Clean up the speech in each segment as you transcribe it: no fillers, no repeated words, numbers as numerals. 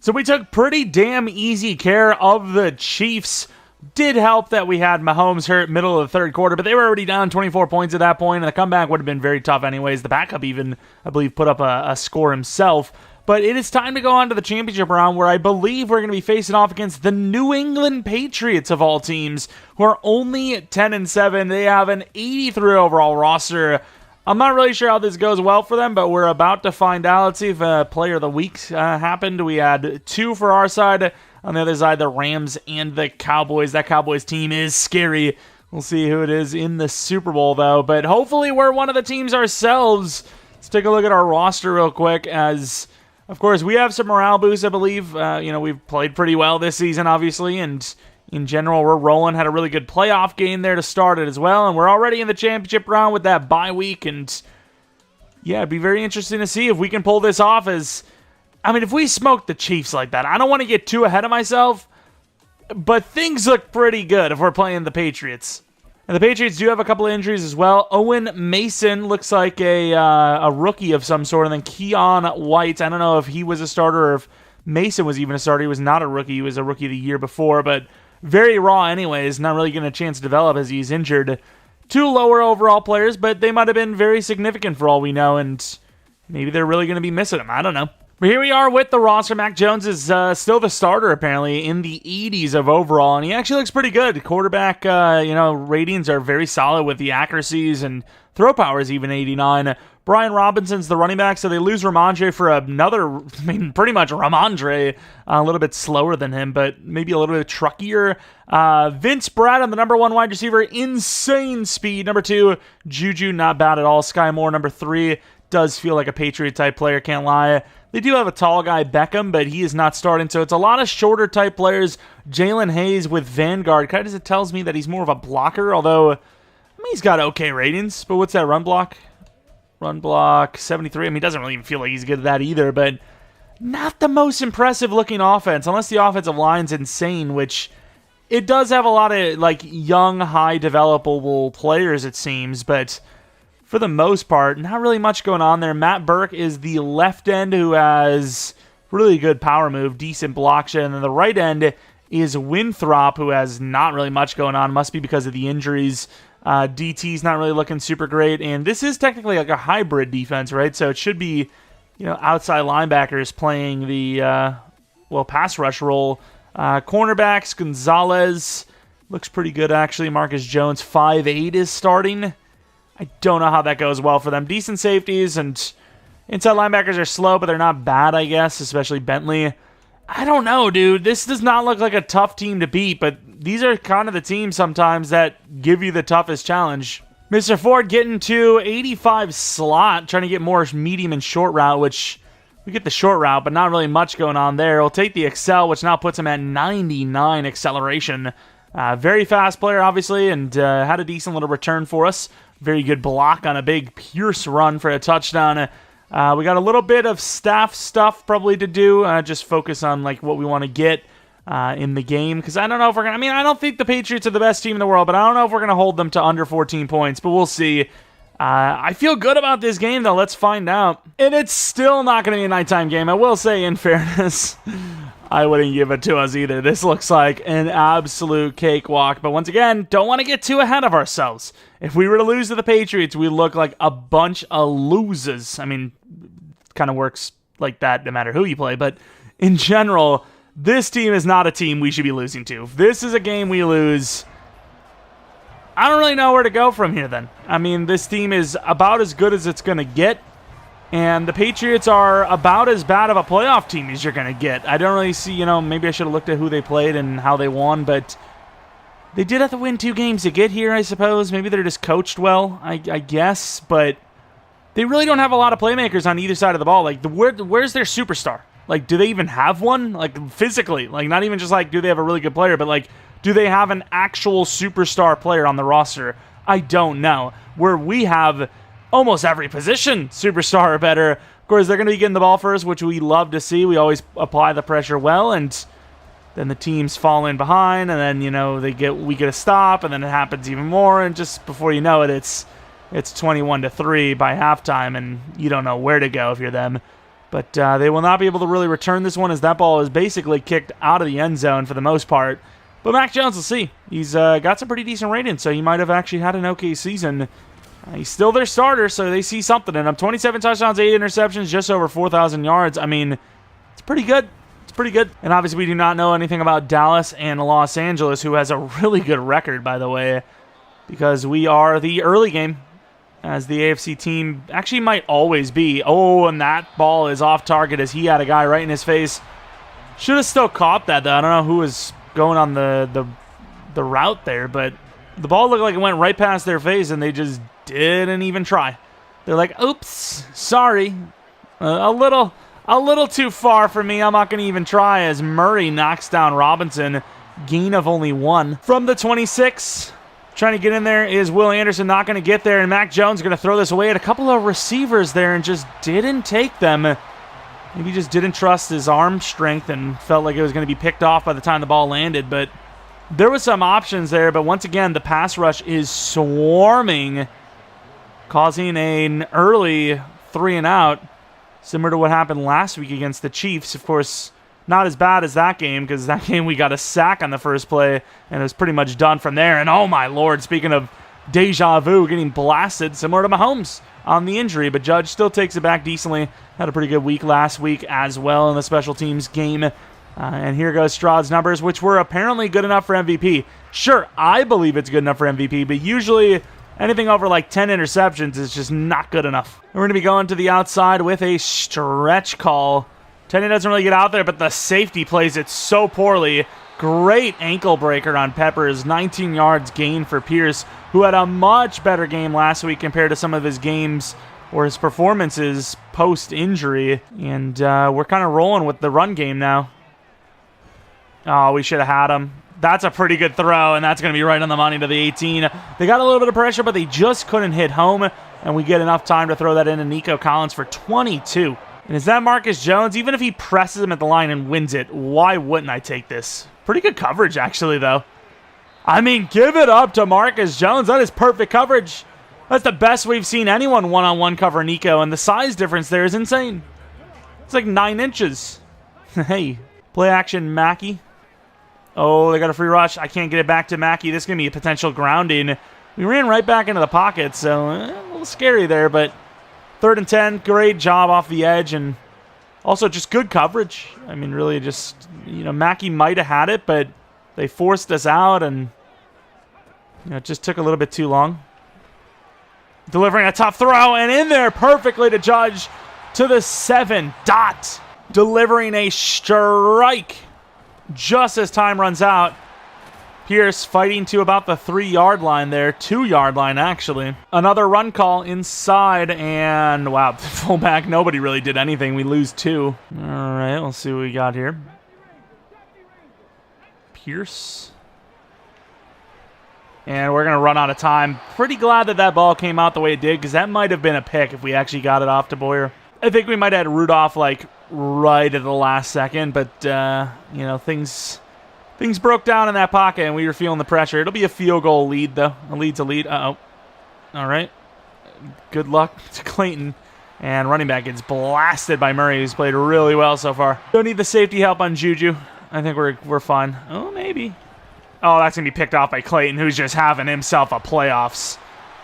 So we took pretty damn easy care of the Chiefs. Did help that we had Mahomes hurt middle of the third quarter, but they were already down 24 points at that point, and the comeback would have been very tough anyways. The backup even, I believe, put up a score himself. But it is time to go on to the championship round, where I believe we're going to be facing off against the New England Patriots of all teams, who are only 10-7. They have an 83 overall roster. I'm not really sure how this goes well for them, but we're about to find out. Let's see if Player of the Week happened. We had 2 for our side. On the other side, the Rams and the Cowboys. That Cowboys team is scary. We'll see who it is in the Super Bowl, though. But hopefully we're one of the teams ourselves. Let's take a look at our roster real quick, as, of course, we have some morale boosts, I believe. We've played pretty well this season, obviously, and in general, we're rolling. Had a really good playoff game there to start it as well, and we're already in the championship round with that bye week, and yeah, it'd be very interesting to see if we can pull this off. If we smoke the Chiefs like that, I don't want to get too ahead of myself, but things look pretty good if we're playing the Patriots. And the Patriots do have a couple of injuries as well. Owen Mason looks like a rookie of some sort, and then Keon White, I don't know if he was a starter or if Mason was even a starter. He was not a rookie. He was a rookie the year before, but very raw anyways, not really getting a chance to develop as he's injured. 2 lower overall players, but they might have been very significant for all we know, and maybe they're really going to be missing him. I don't know. But here we are with the roster. Mac Jones is still the starter, apparently, in the 80s of overall, and he actually looks pretty good. Quarterback, ratings are very solid with the accuracies, and throw power is even 89. Brian Robinson's the running back, so they lose Ramondre for another, pretty much Ramondre, a little bit slower than him, but maybe a little bit truckier. Vince Bradham, the number 1 wide receiver, insane speed. Number 2, Juju, not bad at all. Sky Moore, number 3, does feel like a Patriot-type player, can't lie. They do have a tall guy, Beckham, but he is not starting, so it's a lot of shorter-type players. Jalen Hayes with Vanguard. Kind of tells me that he's more of a blocker, although he's got okay ratings. But what's that, run block? Run block, 73. He doesn't really even feel like he's good at that either, but not the most impressive-looking offense, unless the offensive line's insane, which it does have a lot of young, high-developable players, it seems, but for the most part, not really much going on there. Matt Burke is the left end who has really good power move, decent block shot, and then the right end is Winthrop, who has not really much going on. Must be because of the injuries. DT's not really looking super great, and this is technically like a hybrid defense, right? So it should be, outside linebackers playing the, pass rush role. Cornerbacks, Gonzalez looks pretty good, actually. Marcus Jones, 5'8", is starting. I don't know how that goes well for them. Decent safeties, and inside linebackers are slow, but they're not bad, I guess, especially Bentley. I don't know, dude. This does not look like a tough team to beat, but these are kind of the teams sometimes that give you the toughest challenge. Mr. Ford getting to 85 slot, trying to get more medium and short route, which we get the short route, but not really much going on there. We'll take the Excel, which now puts him at 99 acceleration. Very fast player, obviously, and had a decent little return for us. Very good block on a big Pierce run for a touchdown. We got a little bit of staff stuff probably to do. Just focus on what we want to get in the game. Because I don't know if we're going to... I don't think the Patriots are the best team in the world, but I don't know if we're going to hold them to under 14 points. But we'll see. I feel good about this game, though. Let's find out. And it's still not going to be a nighttime game. I will say, in fairness, I wouldn't give it to us either. This looks like an absolute cakewalk. But once again, don't want to get too ahead of ourselves. If we were to lose to the Patriots, we look like a bunch of losers. Kind of works like that no matter who you play. But in general, this team is not a team we should be losing to. If this is a game we lose, I don't really know where to go from here then. This team is about as good as it's going to get. And the Patriots are about as bad of a playoff team as you're going to get. I don't really see, maybe I should have looked at who they played and how they won, but they did have to win 2 games to get here, I suppose. Maybe they're just coached well, I guess, but they really don't have a lot of playmakers on either side of the ball. Where's their superstar? Do they even have one? Physically. Not even just do they have a really good player, but do they have an actual superstar player on the roster? I don't know. Where we have almost every position superstar or better. Of course, they're going to be getting the ball first, which we love to see. We always apply the pressure well, and then the teams fall in behind, and then, we get a stop, and then it happens even more, and just before you know it, it's 21-3 by halftime, and you don't know where to go if you're them. But they will not be able to really return this one as that ball is basically kicked out of the end zone for the most part. But Mac Jones, will see. He's got some pretty decent ratings, so he might have actually had an okay season. He's still their starter, so they see something in him. 27 touchdowns, 8 interceptions, just over 4,000 yards. I mean, it's pretty good. It's pretty good. And obviously we do not know anything about Dallas and Los Angeles, who has a really good record, by the way, because we are the early game, as the AFC team actually might always be. Oh, and that ball is off target as he had a guy right in his face. Should have still caught that, though. I don't know who was going on the route there, but the ball looked like it went right past their face, and they just didn't even try. They're like, oops, sorry. A little too far for me. I'm not going to even try, as Murray knocks down Robinson. Gain of only 1. From the 26, trying to get in there is Will Anderson, not going to get there, and Mac Jones going to throw this away at a couple of receivers there and just didn't take them. Maybe just didn't trust his arm strength and felt like it was going to be picked off by the time the ball landed, but there was some options there, but once again, the pass rush is swarming, causing an early 3-and-out, similar to what happened last week against the Chiefs. Of course, not as bad as that game, because that game we got a sack on the first play, and it was pretty much done from there. And oh my lord, speaking of deja vu, getting blasted, similar to Mahomes on the injury, but Judge still takes it back decently. Had a pretty good week last week as well in the special teams game. And here goes Stroud's numbers, which were apparently good enough for MVP. Sure, I believe it's good enough for MVP, but usually anything over like 10 interceptions is just not good enough. We're going to be going to the outside with a stretch call. Tenney doesn't really get out there, but the safety plays it so poorly. Great ankle breaker on Peppers. 19 yards gain for Pierce, who had a much better game last week compared to some of his games or his performances post-injury. And we're kind of rolling with the run game now. Oh, we should have had him. That's a pretty good throw, and that's going to be right on the money to the 18. They got a little bit of pressure, but they just couldn't hit home, and we get enough time to throw that into Nico Collins for 22. And is that Marcus Jones? Even if he presses him at the line and wins it, why wouldn't I take this? Pretty good coverage, actually, though. I mean, give it up to Marcus Jones. That is perfect coverage. That's the best we've seen anyone one-on-one cover Nico, and the size difference there is insane. It's like 9 inches. Hey, play action, Mackey. Oh, they got a free rush. I can't get it back to Mackey. This is going to be a potential grounding. We ran right back into the pocket, so a little scary there, but 3rd and 10, great job off the edge, and also just good coverage. I mean, really just, Mackey might have had it, but they forced us out, and it just took a little bit too long. Delivering a tough throw, and in there perfectly to Judge to the 7 dot. Delivering a strike just as time runs out. Pierce fighting to about the 3-yard line there. 2-yard line, actually. Another run call inside, and wow, fullback, nobody really did anything. We lose 2. All right, we'll see what we got here. Pierce. And we're going to run out of time. Pretty glad that that ball came out the way it did, because that might have been a pick if we actually got it off to Boyer. I think we might have had Rudolph like right at the last second, but things broke down in that pocket and we were feeling the pressure. It'll be a field goal lead though. A lead's a lead. All right. Good luck to Clayton. And running back gets blasted by Murray, who's played really well so far. Don't need the safety help on Juju. I think we're fine. Oh, maybe. Oh, that's gonna be picked off by Clayton, who's just having himself a playoffs.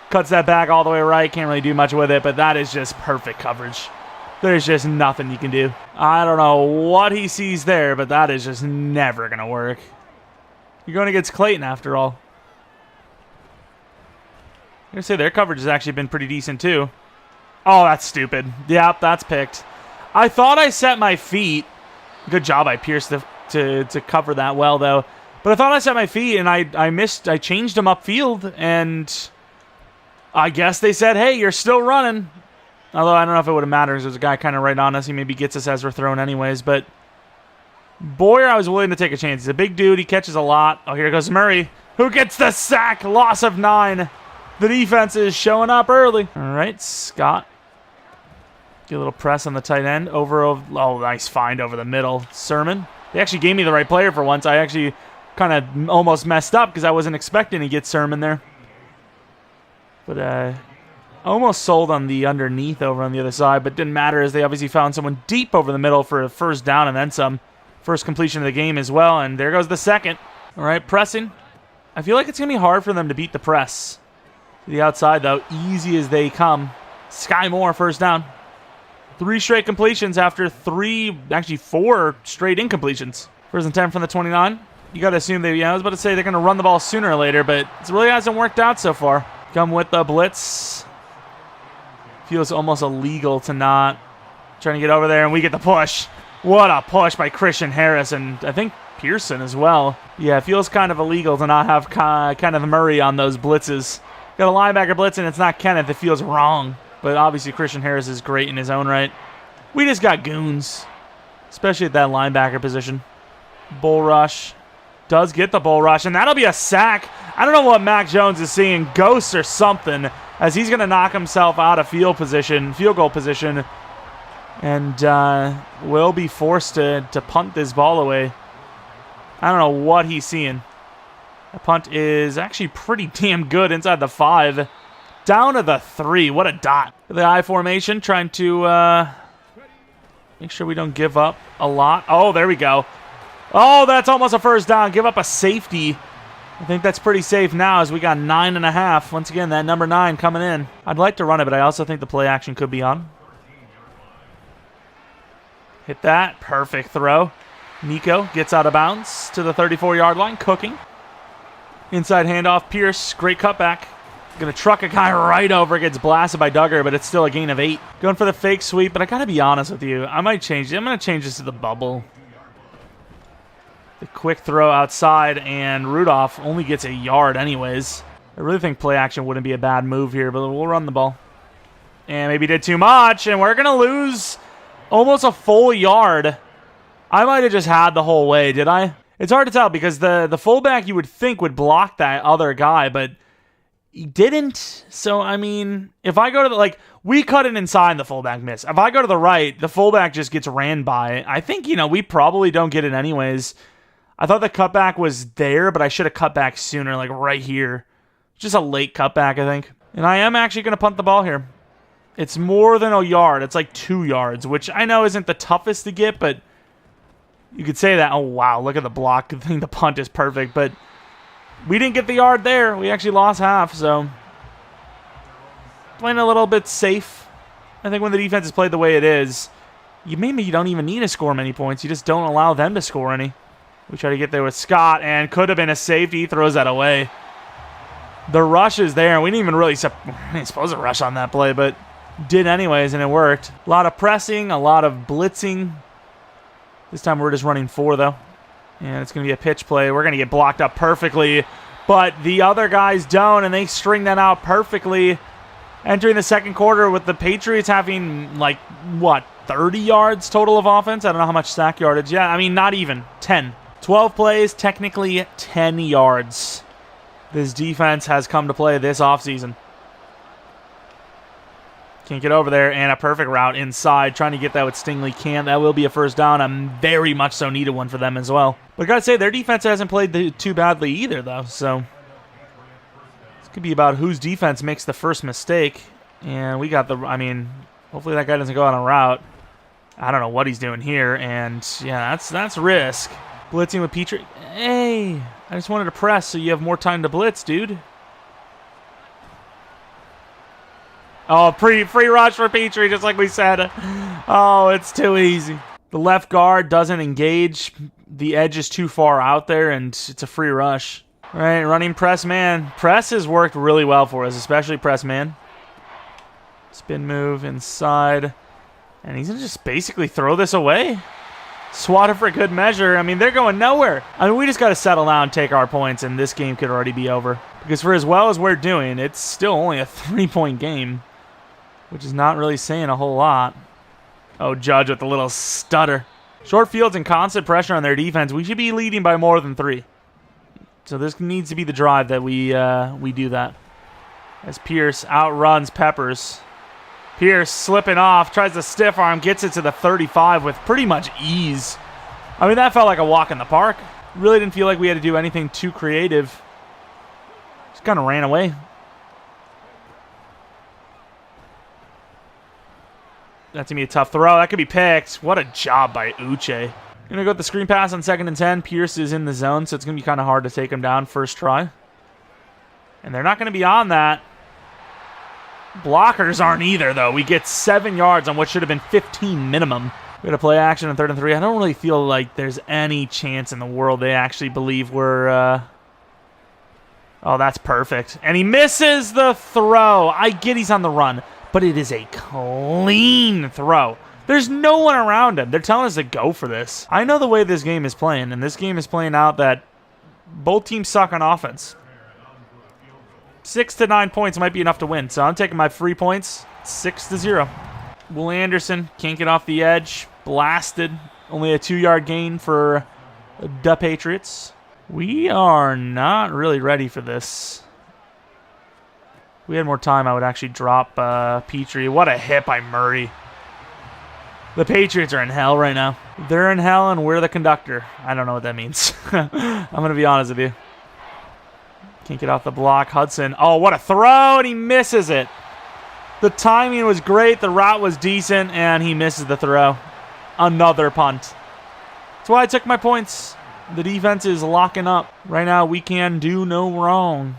Cuts that back all the way right. Can't really do much with it, but that is just perfect coverage. There's just nothing you can do. I don't know what he sees there, but that is just never going to work. You're going against Clayton, after all. I'm going to say their coverage has actually been pretty decent, too. Oh, that's stupid. Yep, that's picked. I thought I set my feet. Good job by Pierce to cover that well, though. But I thought I set my feet, and I missed. I changed them upfield, and I guess they said, hey, you're still running. Although I don't know if it would have mattered because there's a guy kind of right on us. He maybe gets us as we're throwing anyways. But Boyer, I was willing to take a chance. He's a big dude. He catches a lot. Oh, here goes Murray, who gets the sack. Loss of 9. The defense is showing up early. All right, Scott. Get a little press on the tight end. Oh, nice find over the middle. Sermon. They actually gave me the right player for once. I actually kind of almost messed up because I wasn't expecting to get Sermon there. But, Almost sold on the underneath over on the other side, but didn't matter as they obviously found someone deep over the middle for a first down and then some. First completion of the game as well, and there goes the second. All right, pressing. I feel like it's going to be hard for them to beat the press. To the outside, though, easy as they come. Sky Moore, first down. 3 straight completions after 4 straight incompletions. First and 10 from the 29. You got to assume I was about to say they're going to run the ball sooner or later, but it really hasn't worked out so far. Come with the blitz. Feels almost illegal to not. Trying to get over there, and we get the push. What a push by Christian Harris, and I think Pearson as well. Yeah, it feels kind of illegal to not have Kenneth Murray on those blitzes. Got a linebacker blitz, and it's not Kenneth. It feels wrong. But obviously Christian Harris is great in his own right. We just got goons, especially at that linebacker position. Bull rush. Does get the bull rush, and that'll be a sack. I don't know what Mac Jones is seeing, ghosts or something, as he's going to knock himself out of field goal position, and will be forced to punt this ball away. I don't know what he's seeing. The punt is actually pretty damn good inside the 5. Down to the 3. What a dot. The I formation, trying to make sure we don't give up a lot. Oh, there we go. Oh, that's almost a first down. Give up a safety. I think that's pretty safe now as we got 9.5. Once again, that number 9 coming in. I'd like to run it, but I also think the play action could be on. Hit that. Perfect throw. Nico gets out of bounds to the 34-yard line. Cooking. Inside handoff. Pierce. Great cutback. Going to truck a guy right over. Gets blasted by Duggar, but it's still a gain of 8. Going for the fake sweep, but I got to be honest with you. I might change it. I'm going to change this to the bubble. The quick throw outside, and Rudolph only gets a yard anyways. I really think play action wouldn't be a bad move here, but we'll run the ball. And maybe did too much, and we're going to lose almost a full yard. I might have just had the whole way, did I? It's hard to tell because the fullback you would think would block that other guy, but he didn't. So, I mean, if I go to the, we cut it inside, the fullback miss. If I go to the right, the fullback just gets ran by. I think, we probably don't get it anyways. I thought the cutback was there, but I should have cut back sooner, right here. Just a late cutback, I think. And I am actually going to punt the ball here. It's more than a yard. It's 2 yards, which I know isn't the toughest to get, but you could say that. Oh, wow, look at the block. I think the punt is perfect, but we didn't get the yard there. We actually lost half, so playing a little bit safe. I think when the defense is played the way it is, you don't even need to score many points. You just don't allow them to score any. We try to get there with Scott, and could have been a safety. He throws that away. The rush is there, and we didn't even really supposed to rush on that play, but did anyways, and it worked. A lot of pressing, a lot of blitzing. This time we're just running 4, though. And it's going to be a pitch play. We're going to get blocked up perfectly, but the other guys don't, and they string that out perfectly. Entering the second quarter with the Patriots having, 30 yards total of offense? I don't know how much sack yardage. Yeah, I mean, not even. 10. 12 plays, technically 10 yards. This defense has come to play this offseason. Can't get over there, and a perfect route inside. Trying to get that with Stingley. Can't. That will be a first down. A very much so needed one for them as well. But I got to say, their defense hasn't played too badly either, though. So this could be about whose defense makes the first mistake. And we got hopefully that guy doesn't go out on route. I don't know what he's doing here, and yeah, that's risk. Blitzing with Petrie. Hey, I just wanted to press so you have more time to blitz, dude. Oh, free rush for Petrie, just like we said. Oh, it's too easy. The left guard doesn't engage. The edge is too far out there, and it's a free rush. All right, running press man. Press has worked really well for us, especially press man. Spin move inside. And he's going to just basically throw this away. Swat it for good measure. I mean, they're going nowhere. I mean, we just got to settle down and take our points, and this game could already be over. Because for as well as we're doing, it's still only a 3-point game, which is not really saying a whole lot. Oh, Judge with a little stutter. Short fields and constant pressure on their defense. We should be leading by more than 3. So this needs to be the drive that we do that. As Pierce outruns Peppers. Pierce slipping off, tries to stiff arm, gets it to the 35 with pretty much ease. I mean, that felt like a walk in the park. Really didn't feel like we had to do anything too creative. Just kind of ran away. That's going to be a tough throw. That could be picked. What a job by Uche. Going to go with the screen pass on 2nd and 10. Pierce is in the zone, so it's going to be kind of hard to take him down first try. And they're not going to be on that. Blockers aren't either, though. We get 7 yards on what should have been 15 minimum. We got to play action on 3rd and 3. I don't really feel like there's any chance in the world they actually believe we're... Oh, that's perfect. And he misses the throw. I get he's on the run, but it is a clean throw. There's no one around him. They're telling us to go for this. I know the way this game is playing, and this game is playing out that both teams suck on offense. 6 to 9 points might be enough to win, so I'm taking my free points. 6-0. Will Anderson can't get off the edge. Blasted. Only a 2-yard gain for the Patriots. We are not really ready for this. If we had more time, I would actually drop Petrie. What a hit by Murray. The Patriots are in hell right now. They're in hell, and we're the conductor. I don't know what that means. I'm going to be honest with you. Can't get off the block. Hudson. Oh, what a throw, and he misses it. The timing was great. The route was decent, and he misses the throw. Another punt. That's why I took my points. The defense is locking up. Right now, we can do no wrong.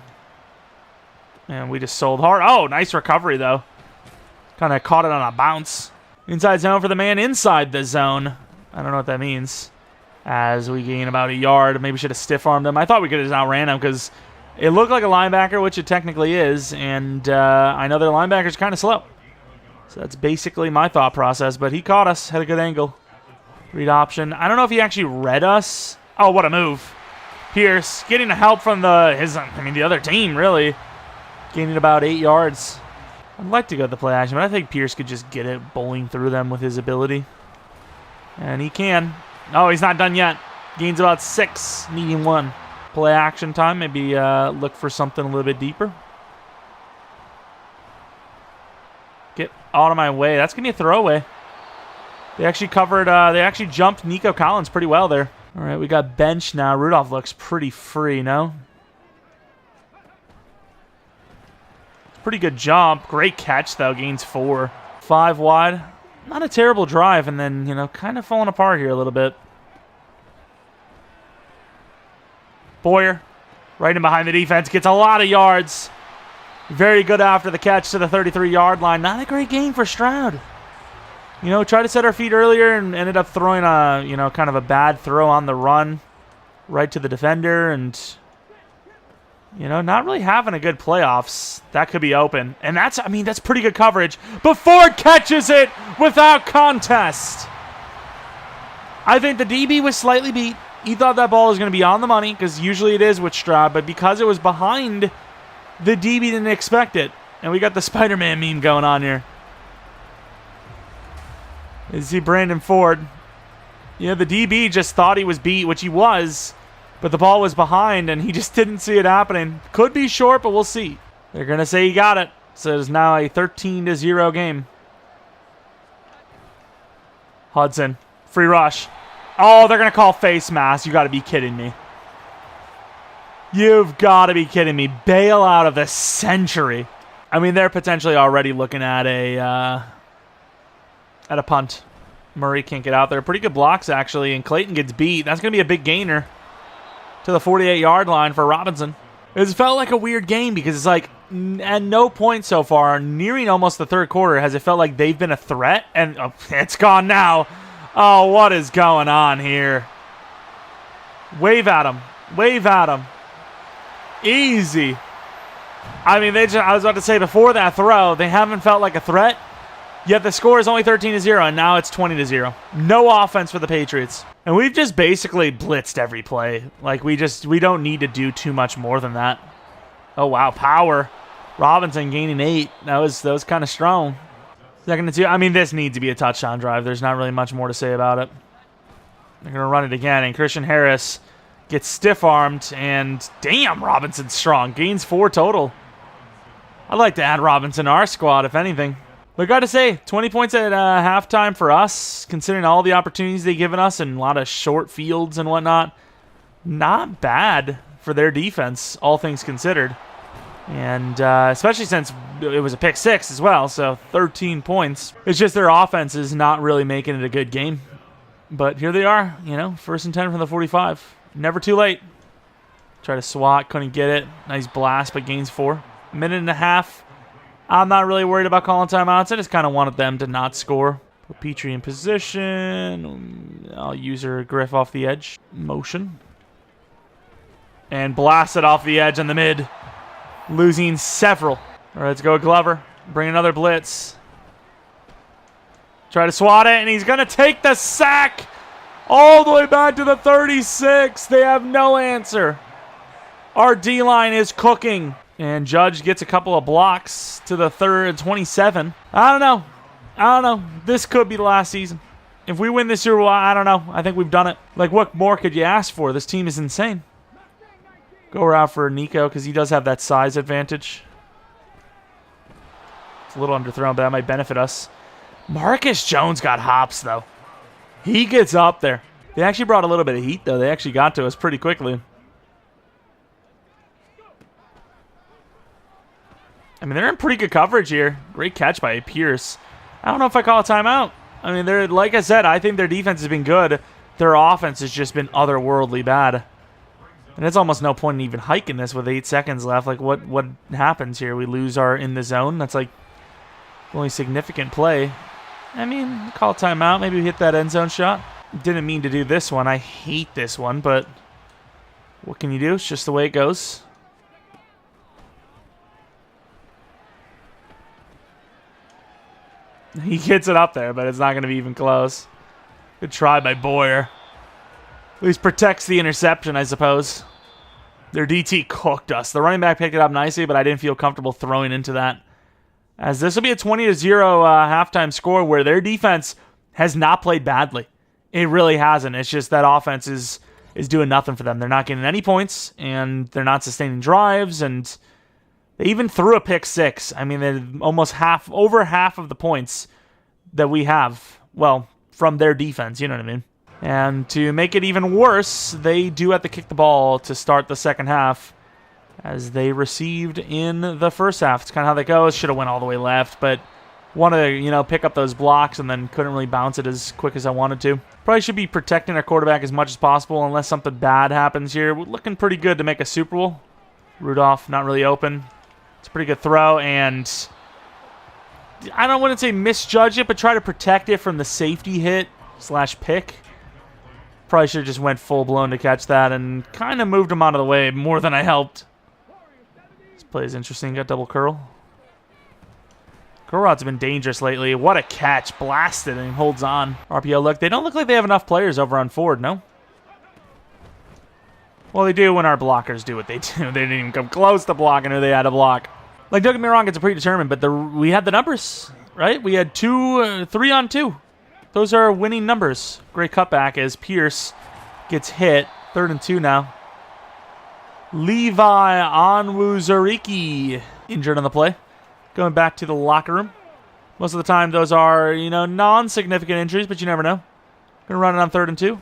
And we just sold hard. Oh, nice recovery, though. Kind of caught it on a bounce. Inside zone for the man inside the zone. I don't know what that means. As we gain about a yard. Maybe should have stiff-armed him. I thought we could have just outran him because it looked like a linebacker, which it technically is. And I know their linebacker's kind of slow. So that's basically my thought process. But he caught us. Had a good angle. Read option. I don't know if he actually read us. Oh, what a move. Pierce getting the help from the other team, really. Gaining about 8 yards. I'd like to go to the play action, but I think Pierce could just get it bowling through them with his ability. And he can. Oh, he's not done yet. Gains about 6, needing 1. Play action time. Maybe look for something a little bit deeper. Get out of my way. That's going to be a throwaway. They actually covered, they actually jumped Nico Collins pretty well there. All right, we got bench now. Rudolph looks pretty free, no? Pretty good jump. Great catch, though. Gains 4. 5 wide. Not a terrible drive, and then, kind of falling apart here a little bit. Boyer, right in behind the defense, gets a lot of yards. Very good after the catch to the 33-yard line. Not a great game for Stroud. Tried to set our feet earlier and ended up throwing a, kind of a bad throw on the run right to the defender and, not really having a good playoffs. That could be open. And that's pretty good coverage. But Ford catches it without contest. I think the DB was slightly beat. He thought that ball was going to be on the money because usually it is with Stroud, but because it was behind, the DB didn't expect it. And we got the Spider-Man meme going on here. You see Brandon Ford. The DB just thought he was beat, which he was, but the ball was behind, and he just didn't see it happening. Could be short, but we'll see. They're going to say he got it. So it's now a 13-0 game. Hudson. Free rush. Oh, they're going to call face mask. You got to be kidding me. You've got to be kidding me. Bailout of the century. They're potentially already looking at a punt. Murray can't get out there. Pretty good blocks, actually, and Clayton gets beat. That's going to be a big gainer to the 48-yard line for Robinson. It's felt like a weird game because it's like at no point so far, nearing almost the third quarter, has it felt like they've been a threat, and it's gone now. Oh, what is going on here? Wave at him. Wave at him. Easy. I was about to say, before that throw, they haven't felt like a threat. Yet the score is only 13-0, and now it's 20-0. No offense for the Patriots. And we've just basically blitzed every play. Like, we don't need to do too much more than that. Oh, wow, power. Robinson gaining 8. That was kind of strong. 2nd and 2. This needs to be a touchdown drive. There's not really much more to say about it. They're going to run it again, and Christian Harris gets stiff-armed, and damn, Robinson's strong. Gains 4 total. I'd like to add Robinson to our squad, if anything. But got to say, 20 points at halftime for us, considering all the opportunities they've given us and a lot of short fields and whatnot. Not bad for their defense, all things considered. And especially since it was a pick six as well, so 13 points. It's just their offense is not really making it a good game. But here they are, 1st and 10 from the 45. Never too late. Try to swat, couldn't get it. Nice blast, but gains 4. Minute and a half. I'm not really worried about calling timeouts. I just kind of wanted them to not score. Put Petrie in position. I'll use her Griff off the edge. Motion. And blast it off the edge in the mid. Losing several. All right, let's go Glover. Bring another blitz. Try to swat it, and he's going to take the sack all the way back to the 36. They have no answer. Our D-line is cooking. And Judge gets a couple of blocks to the 27. I don't know. This could be the last season. If we win this year, well, I don't know. I think we've done it. Like, what more could you ask for? This team is insane. Go route for Nico because he does have that size advantage. It's a little underthrown, but that might benefit us. Marcus Jones got hops, though. He gets up there. They actually brought a little bit of heat, though. They actually got to us pretty quickly. I mean, they're in pretty good coverage here. Great catch by Pierce. I don't know if I call a timeout. I mean, they're like I said, I think their defense has been good. Their offense has just been otherworldly bad. And it's almost no point in even hiking this with 8 seconds left. Like, what happens here? We lose our in the zone. That's like the only significant play. I mean, call a timeout. Maybe we hit that end zone shot. Didn't mean to do this one. I hate this one, but what can you do? It's just the way it goes. He gets it up there, but it's not going to be even close. Good try by Boyer. At least protects the interception, I suppose. Their DT cooked us. The running back picked it up nicely, but I didn't feel comfortable throwing into that. As this will be a 20-0 halftime score where their defense has not played badly. It really hasn't. It's just that offense is doing nothing for them. They're not getting any points, and they're not sustaining drives, and they even threw a pick six. I mean, they're almost over half of the points that we have, well, from their defense, you know what I mean? And to make it even worse, they do have to kick the ball to start the second half as they received in the first half. It's kind of how that goes. Should have went all the way left, but wanted to, pick up those blocks and then couldn't really bounce it as quick as I wanted to. Probably should be protecting our quarterback as much as possible unless something bad happens here. We're looking pretty good to make a Super Bowl. Rudolph not really open. It's a pretty good throw, and I wouldn't say misjudge it, but try to protect it from the safety hit / pick. Probably should have just went full-blown to catch that and kind of moved him out of the way more than I helped. This play is interesting. Got double curl. Curl routes have been dangerous lately. What a catch. Blasted and holds on. RPO look. They don't look like they have enough players over on Ford, no? Well, they do when our blockers do what they do. They didn't even come close to blocking who they had to block. Like, don't get me wrong, it's a predetermined, but we had the numbers, right? We had 3 on 2. Those are winning numbers. Great cutback as Pierce gets hit. 3rd and 2 now. Levi Onwuzurike injured on the play. Going back to the locker room. Most of the time, those are, non-significant injuries, but you never know. Going to run it on 3rd and 2.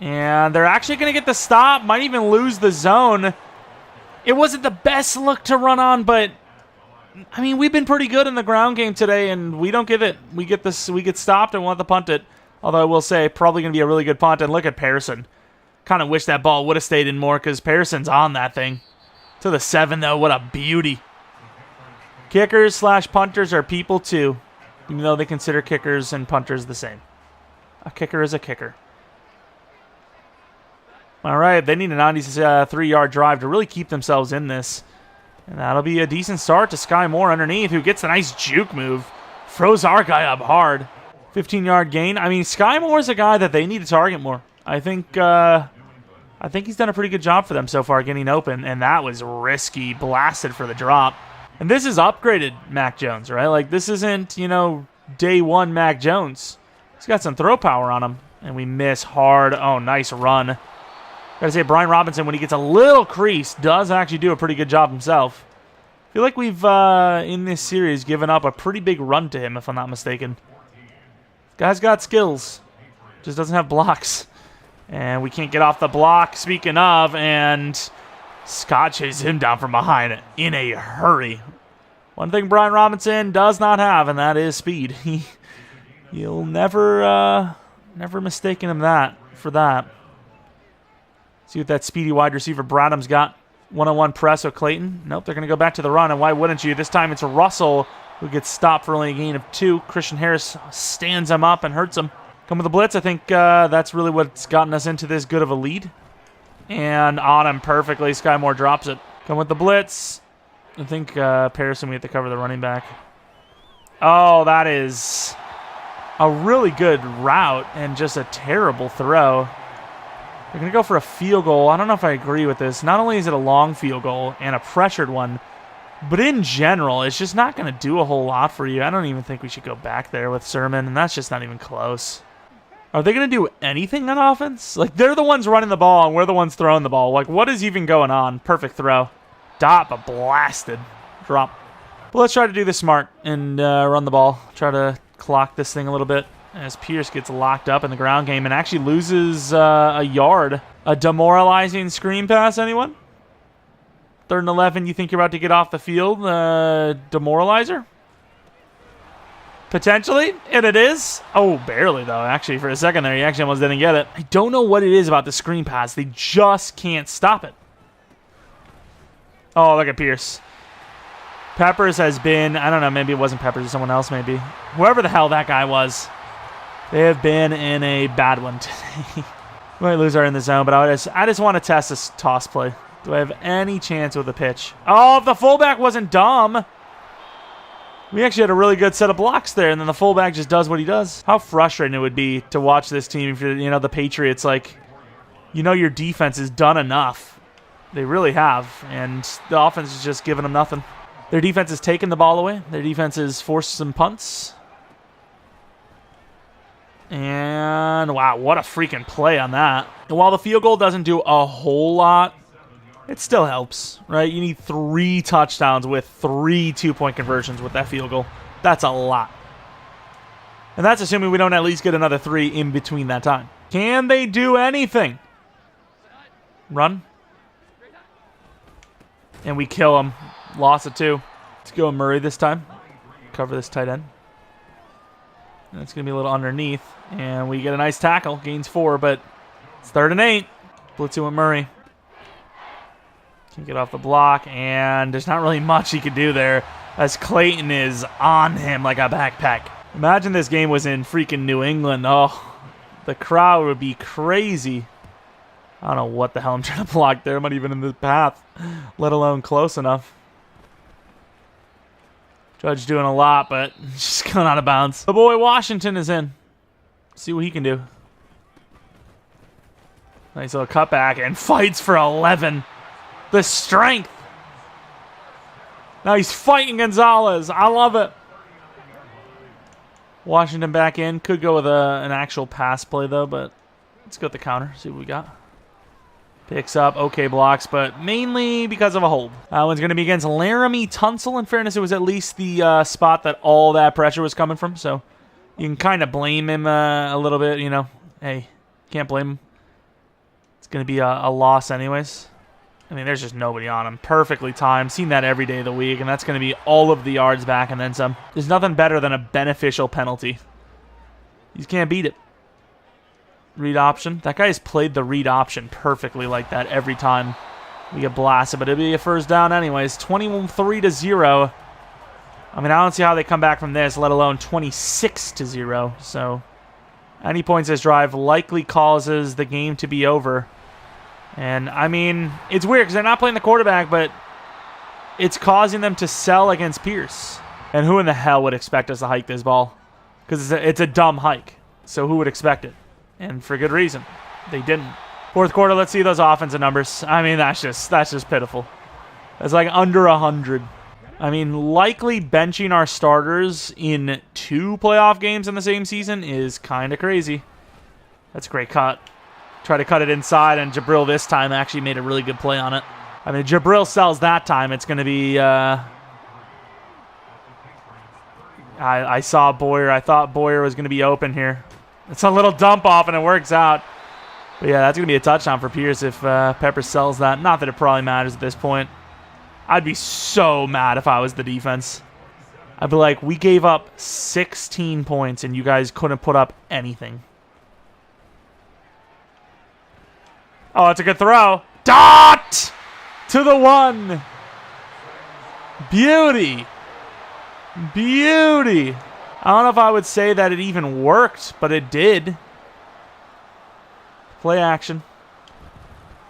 And they're actually going to get the stop. Might even lose the zone. It wasn't the best look to run on, but I mean, we've been pretty good in the ground game today, and we don't give it. We get stopped and we'll have to punt it. Although I will say, probably going to be a really good punt. And look at Pearson. Kind of wish that ball would have stayed in more because Pearson's on that thing. To the 7, though. What a beauty. Kickers / punters are people, too. Even though they consider kickers and punters the same. A kicker is a kicker. All right, they need a 93-yard drive to really keep themselves in this. And that'll be a decent start to Sky Moore underneath, who gets a nice juke move. Throws our guy up hard. 15-yard gain. I mean, Sky Moore's a guy that they need to target more. I think he's done a pretty good job for them so far getting open, and that was risky. Blasted for the drop. And this is upgraded Mac Jones, right? Like, this isn't, day one Mac Jones. He's got some throw power on him. And we miss hard. Oh, nice run. Gotta say, Brian Robinson, when he gets a little crease, does actually do a pretty good job himself. I feel like we've, in this series, given up a pretty big run to him, if I'm not mistaken. Guy's got skills. Just doesn't have blocks. And we can't get off the block, speaking of, and Scott chases him down from behind in a hurry. One thing Brian Robinson does not have, and that is speed. You'll never mistaken him for that. See what that speedy wide receiver Bradham's got. One-on-one press with Clayton. Nope, they're going to go back to the run, and why wouldn't you? This time it's Russell who gets stopped for only a gain of 2. Christian Harris stands him up and hurts him. Come with the blitz. I think that's really what's gotten us into this good of a lead. And on him perfectly. Sky Moore drops it. Come with the blitz. I think Pearson, we have to cover the running back. Oh, that is a really good route and just a terrible throw. They're going to go for a field goal. I don't know if I agree with this. Not only is it a long field goal and a pressured one, but in general, it's just not going to do a whole lot for you. I don't even think we should go back there with Sermon, and that's just not even close. Are they going to do anything on offense? Like, they're the ones running the ball, and we're the ones throwing the ball. Like, what is even going on? Perfect throw. Dot, but blasted. Drop. But let's try to do this smart and run the ball. Try to clock this thing a little bit as Pierce gets locked up in the ground game and actually loses a yard. A demoralizing screen pass, anyone? 3rd and 11, you think you're about to get off the field? Demoralizer? Potentially, and it is. Oh, barely, though. Actually, for a second there, he actually almost didn't get it. I don't know what it is about the screen pass. They just can't stop it. Oh, look at Pierce. Peppers has been, I don't know, maybe it wasn't Peppers, or someone else maybe. Whoever the hell that guy was. They have been in a bad one today. We might lose our in the zone, but I just want to test this toss play. Do I have any chance with the pitch? Oh, if the fullback wasn't dumb. We actually had a really good set of blocks there, and then the fullback just does what he does. How frustrating it would be to watch this team if you're, the Patriots. Like, your defense has done enough. They really have, and the offense is just giving them nothing. Their defense has taken the ball away. Their defense has forced some punts. And, wow, what a freaking play on that. And while the field goal doesn't do a whole lot, it still helps, right? You need 3 touchdowns with 3 2-point conversions with that field goal. That's a lot. And that's assuming we don't at least get another 3 in between that time. Can they do anything? Run. And we kill him. Loss of 2. Let's go Murray this time. Cover this tight end. And it's going to be a little underneath. And we get a nice tackle. Gains 4, but it's 3rd and 8. Blitzing with Murray. Can get off the block, and there's not really much he could do there as Clayton is on him like a backpack. Imagine this game was in freaking New England. Oh, the crowd would be crazy. I don't know what the hell I'm trying to block there. I'm not even in the path, let alone close enough. Judge doing a lot, but just going out of bounds. The boy Washington is in. See what he can do. Nice little cutback and fights for 11. The strength. Now he's fighting Gonzalez. I love it. Washington back in. Could go with an actual pass play, though, but let's go with the counter. See what we got. Picks up. Okay blocks, but mainly because of a hold. That one's going to be against Laramie Tunsil. In fairness, it was at least the spot that all that pressure was coming from, so you can kind of blame him a little bit, Hey, can't blame him. It's going to be a loss anyways. I mean, there's just nobody on him. Perfectly timed. Seen that every day of the week, and that's going to be all of the yards back and then some. There's nothing better than a beneficial penalty. You can't beat it. Read option. That guy has played the read option perfectly like that every time we get blasted, but it'll be a first down anyways. 23-0. I mean, I don't see how they come back from this, let alone 26-0. So, any points this drive likely causes the game to be over. And, I mean, it's weird because they're not playing the quarterback, but it's causing them to sell against Pierce. And who in the hell would expect us to hike this ball? Because it's a dumb hike. So who would expect it? And for good reason. They didn't. Fourth quarter, let's see those offensive numbers. I mean, that's just pitiful. It's like under 100. I mean, likely benching our starters in 2 playoff games in the same season is kind of crazy. That's a great cut. Try to cut it inside, and Jabril this time actually made a really good play on it. I mean, Jabril sells that time. It's going to be... I saw Boyer. I thought Boyer was going to be open here. It's a little dump off, and it works out. But yeah, that's going to be a touchdown for Pierce if Pepper sells that. Not that it probably matters at this point. I'd be so mad if I was the defense. I'd be like, we gave up 16 points and you guys couldn't put up anything. Oh, it's a good throw. Dot! To the 1. Beauty. Beauty. I don't know if I would say that it even worked, but it did. Play action.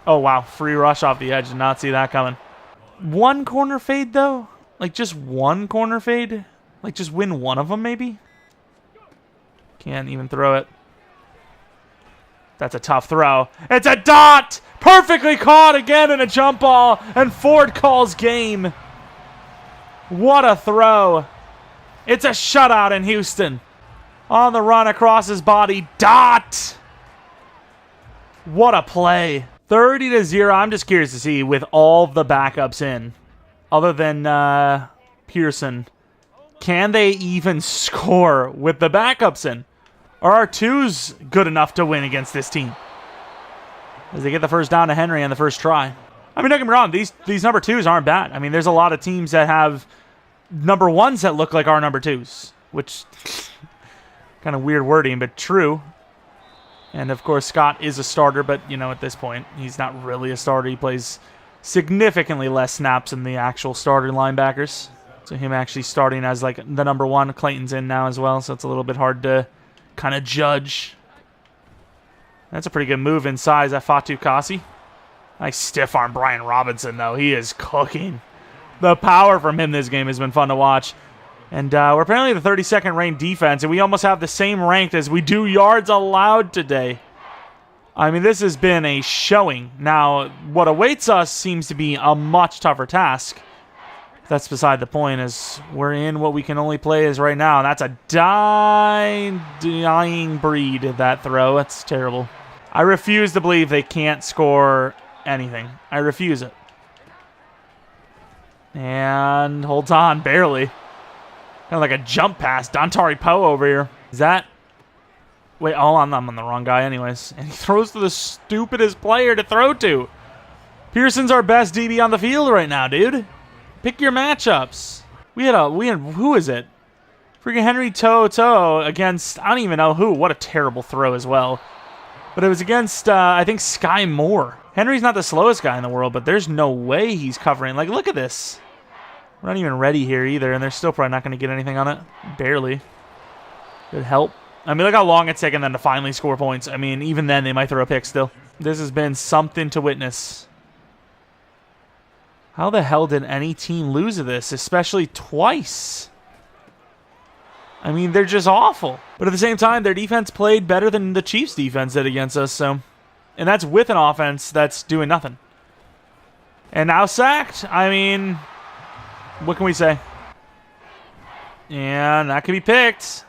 Oh, wow. Free rush off the edge. Did not see that coming. One corner fade, though? Like, just one corner fade? Like, just win one of them, maybe? Can't even throw it. That's a tough throw. It's a dot! Perfectly caught again in a jump ball, and Ford calls game. What a throw. It's a shutout in Houston. On the run across his body. Dot! What a play. 30-0. I'm just curious to see, with all the backups in, other than Pearson, can they even score with the backups in? Are our twos good enough to win against this team? As they get the first down to Henry on the first try. I mean, don't get me wrong, these number twos aren't bad. I mean, there's a lot of teams that have number ones that look like our number twos, which kind of weird wording, but true. And, of course, Scott is a starter, but, you know, at this point, he's not really a starter. He plays significantly less snaps than the actual starter linebackers. So him actually starting as, like, the number one. Clayton's in now as well, so it's a little bit hard to kind of judge. That's a pretty good move inside. That Fatu Kasi. Nice stiff arm Brian Robinson, though. He is cooking. The power from him this game has been fun to watch. And we're apparently the 32nd ranked defense, and we almost have the same ranked as we do yards allowed today. I mean, this has been a showing. Now, what awaits us seems to be a much tougher task. That's beside the point, as we're in what we can only play as right now. That's a dying breed, that throw. That's terrible. I refuse to believe they can't score anything. I refuse it. And holds on, barely. Kind of like a jump pass. Dontari Poe over here. Is that... Wait, oh, I'm on the wrong guy anyways. And he throws to the stupidest player to throw to. Pearson's our best DB on the field right now, dude. Pick your matchups. We had who is it? Freaking Henry Toto against, I don't even know who. What a terrible throw as well. But it was against, I think, Sky Moore. Henry's not the slowest guy in the world, but there's no way he's covering. Like, look at this. We're not even ready here either, and they're still probably not going to get anything on it. Barely. Good help. I mean, look how long it's taken them to finally score points. I mean, even then, they might throw a pick still. This has been something to witness. How the hell did any team lose to this, especially twice? I mean, they're just awful. But at the same time, their defense played better than the Chiefs' defense did against us, so... And that's with an offense that's doing nothing. And now sacked. I mean... What can we say? And that could be picked.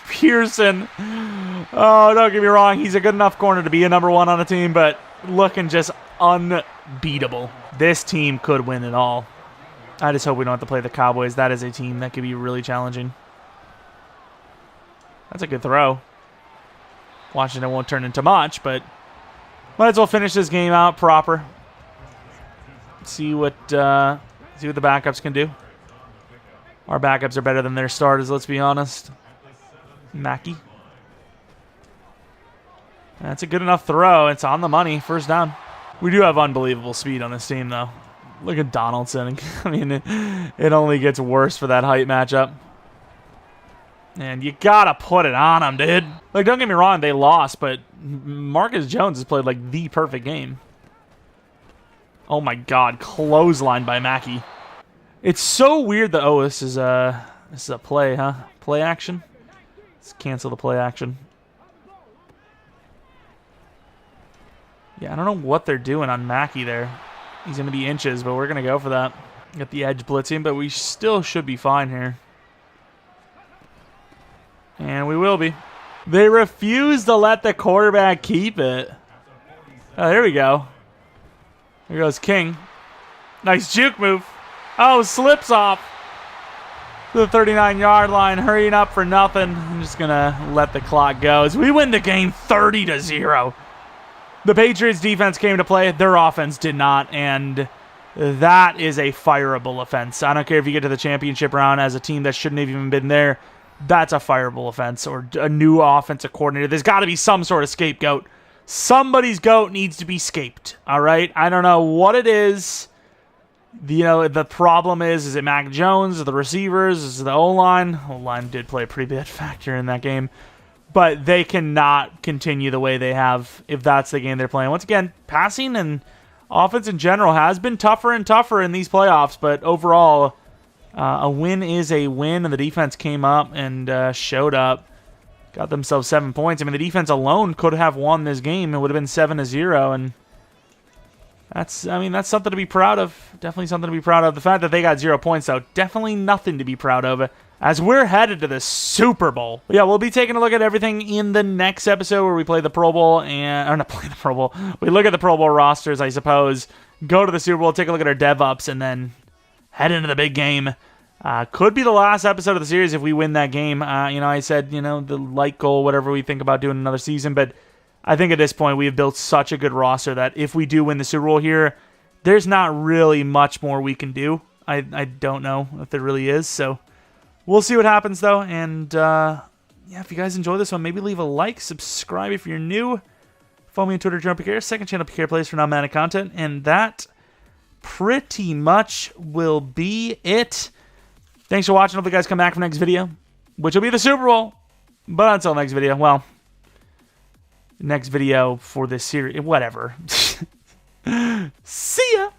Pearson. Oh, don't get me wrong. He's a good enough corner to be a number one on the team, but looking just unbeatable. This team could win it all. I just hope we don't have to play the Cowboys. That is a team that could be really challenging. That's a good throw. Washington won't turn into much, but might as well finish this game out proper. See what the backups can do. Our backups are better than their starters, let's be honest. Mackey. That's a good enough throw. It's on the money. First down. We do have unbelievable speed on this team, though. Look at Donaldson. I mean, it only gets worse for that height matchup. And you gotta put it on him, dude. Like, don't get me wrong, they lost, but Marcus Jones has played, like, the perfect game. Oh, my God. Clothesline by Mackey. It's so weird that, oh, this is a play, huh? Play action? Let's cancel the play action. Yeah, I don't know what they're doing on Mackey there. He's going to be inches, but we're going to go for that. Get the edge blitzing, but we still should be fine here. And we will be. They refuse to let the quarterback keep it. Oh, there we go. Here goes King. Nice juke move. Oh, slips off. To the 39-yard line, hurrying up for nothing. I'm just going to let the clock go as we win the game 30-0. The Patriots defense came to play. Their offense did not. And that is a fireable offense. I don't care if you get to the championship round as a team that shouldn't have even been there. That's a fireable offense, or a new offensive coordinator. There's got to be some sort of scapegoat. Somebody's goat needs to be scaped, all right? I don't know what it is. The problem is it Mac Jones, the receivers, is the O-line? O-line did play a pretty bad factor in that game. But they cannot continue the way they have if that's the game they're playing. Once again, passing and offense in general has been tougher and tougher in these playoffs, but overall, a win is a win, and the defense came up and showed up. Got themselves 7 points. I mean, the defense alone could have won this game. It would have been 7-0, and that's something to be proud of. Definitely something to be proud of. The fact that they got 0 points, though, definitely nothing to be proud of as we're headed to the Super Bowl. But yeah, we'll be taking a look at everything in the next episode where we play the Pro Bowl or not play the Pro Bowl. We look at the Pro Bowl rosters, I suppose, go to the Super Bowl, take a look at our dev-ups, and then head into the big game. Could be the last episode of the series if we win that game. I said, the light goal, whatever we think about doing another season, but I think at this point we have built such a good roster that if we do win the Super Bowl here, there's not really much more we can do. I don't know if there really is, so we'll see what happens, though. And, if you guys enjoy this one, maybe leave a like, subscribe if you're new. Follow me on Twitter, Jeromepkr, second channel, PK Plays for non-Madden content. And that pretty much will be it. Thanks for watching. Hope you guys come back for next video, which will be the Super Bowl. But until next video, well, next video for this series, whatever. See ya!